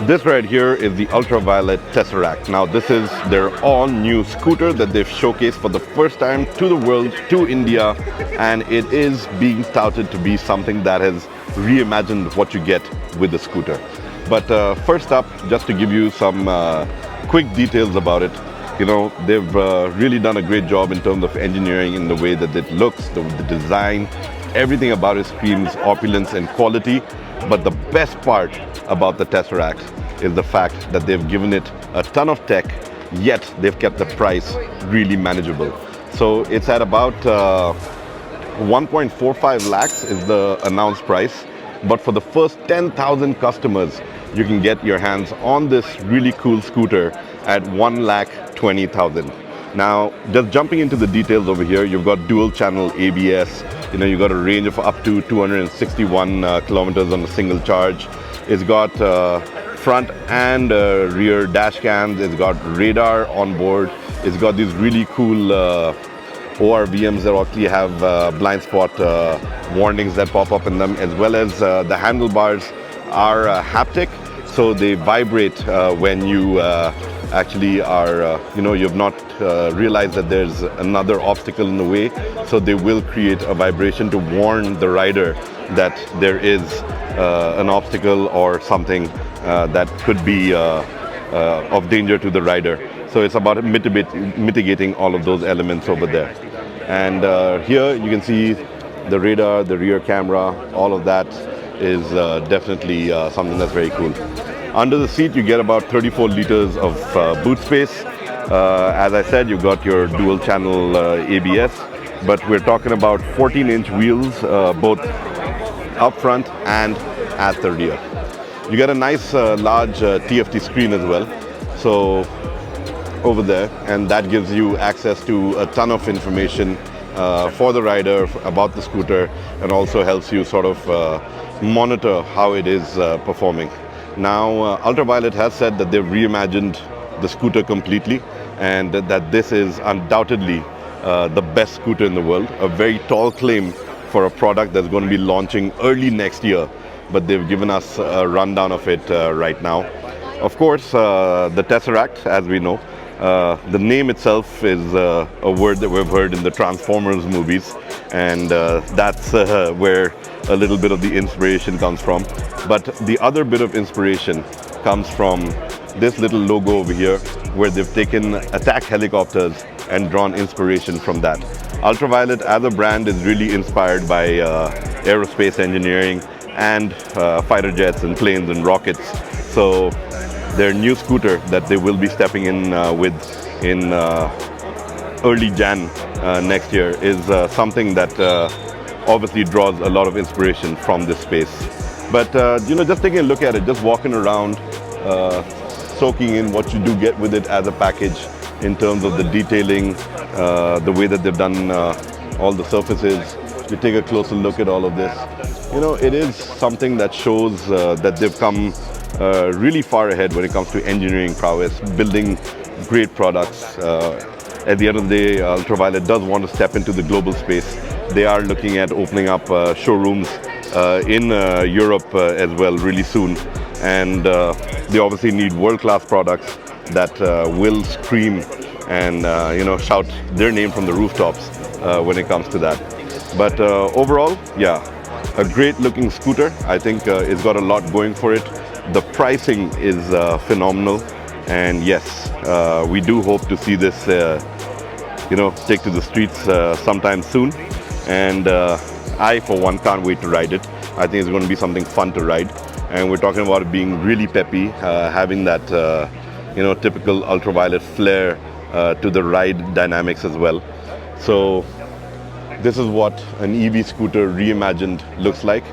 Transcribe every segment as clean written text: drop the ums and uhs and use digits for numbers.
This right here is the Ultraviolette Tesseract. Now this is their all-new scooter that they've showcased for the first time to the world, to India, and it is being touted to be something that has reimagined what you get with the scooter. But first up, just to give you some quick details about it, they've really done a great job in terms of engineering, in the way that it looks, the design, everything about it screams opulence and quality. But the best part about the Tesseract is the fact that they've given it a ton of tech, yet they've kept the price really manageable. So it's at about 1.45 lakhs is the announced price. But for the first 10,000 customers, you can get your hands on this really cool scooter at 1,20,000. Now, just jumping into the details over here, you've got dual channel ABS, you've got a range of up to 261 kilometers on a single charge. It's got front and rear dash cams, it's got radar on board, it's got these really cool ORVMs that actually have blind spot warnings that pop up in them, as well as the handlebars are haptic, so they vibrate when you actually are, you've not realized that there's another obstacle in the way, so they will create a vibration to warn the rider that there is an obstacle or something that could be of danger to the rider. So it's about mitigating all of those elements over there. And here you can see the radar, the rear camera, all of that is definitely something that's very cool. Under the seat, you get about 34 liters of boot space. As I said, you've got your dual channel ABS, but we're talking about 14-inch wheels, both up front and at the rear. You get a nice large TFT screen as well, so over there, and that gives you access to a ton of information for the rider about the scooter, and also helps you sort of monitor how it is performing. Now, Ultraviolette has said that they've reimagined the scooter completely, and that this is undoubtedly the best scooter in the world. A very tall claim for a product that's going to be launching early next year, but they've given us a rundown of it right now. Of course, the Tesseract, as we know, the name itself is a word that we've heard in the Transformers movies, and that's where a little bit of the inspiration comes from. But the other bit of inspiration comes from this little logo over here, where they've taken attack helicopters and drawn inspiration from that. Ultraviolette as a brand is really inspired by aerospace engineering and fighter jets and planes and rockets. So their new scooter that they will be stepping in with in early Jan next year is something that obviously draws a lot of inspiration from this space. But just taking a look at it, just walking around, soaking in what you do get with it as a package in terms of the detailing, the way that they've done all the surfaces. You take a closer look at all of this. It is something that shows that they've come really far ahead when it comes to engineering prowess, building great products. At the end of the day, Ultraviolette does want to step into the global space. They are looking at opening up showrooms in Europe as well really soon. And they obviously need world-class products that will scream and shout their name from the rooftops when it comes to that. But overall, yeah, a great looking scooter. I think it's got a lot going for it. The pricing is phenomenal, and yes, we do hope to see this take to the streets sometime soon. And I for one can't wait to ride it. I think it's going to be something fun to ride, and we're talking about it being really peppy, having that typical Ultraviolette flair to the ride dynamics as well. So this is what an EV scooter reimagined looks like.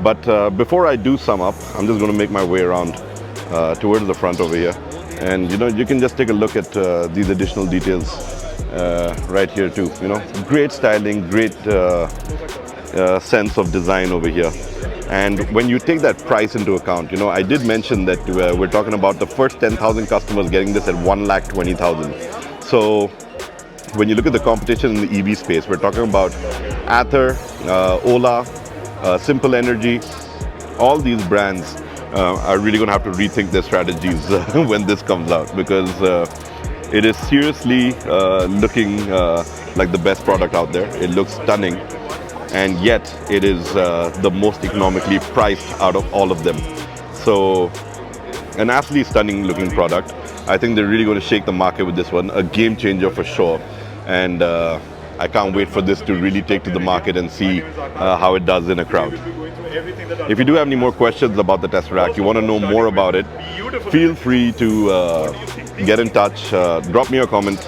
But before I do sum up, I'm just going to make my way around towards the front over here, and you can just take a look at these additional details right here too. Great styling, great sense of design over here. And when you take that price into account, I did mention that we're talking about the first 10,000 customers getting this at 1,20,000. So when you look at the competition in the EV space, we're talking about Ather, Ola, Simple Energy. All these brands are really going to have to rethink their strategies when this comes out, because it is seriously looking like the best product out there. It looks stunning, and yet it is the most economically priced out of all of them. So an absolutely stunning looking product. I think they're really going to shake the market with this one. A game changer for sure. And I can't wait for this to really take to the market and see how it does in a crowd. If you do have any more questions about the Tesseract, you want to know more about it, feel free to get in touch, drop me a comment,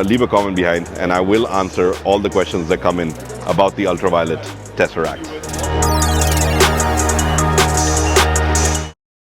leave a comment behind, and I will answer all the questions that come in about the Ultraviolette Tesseract.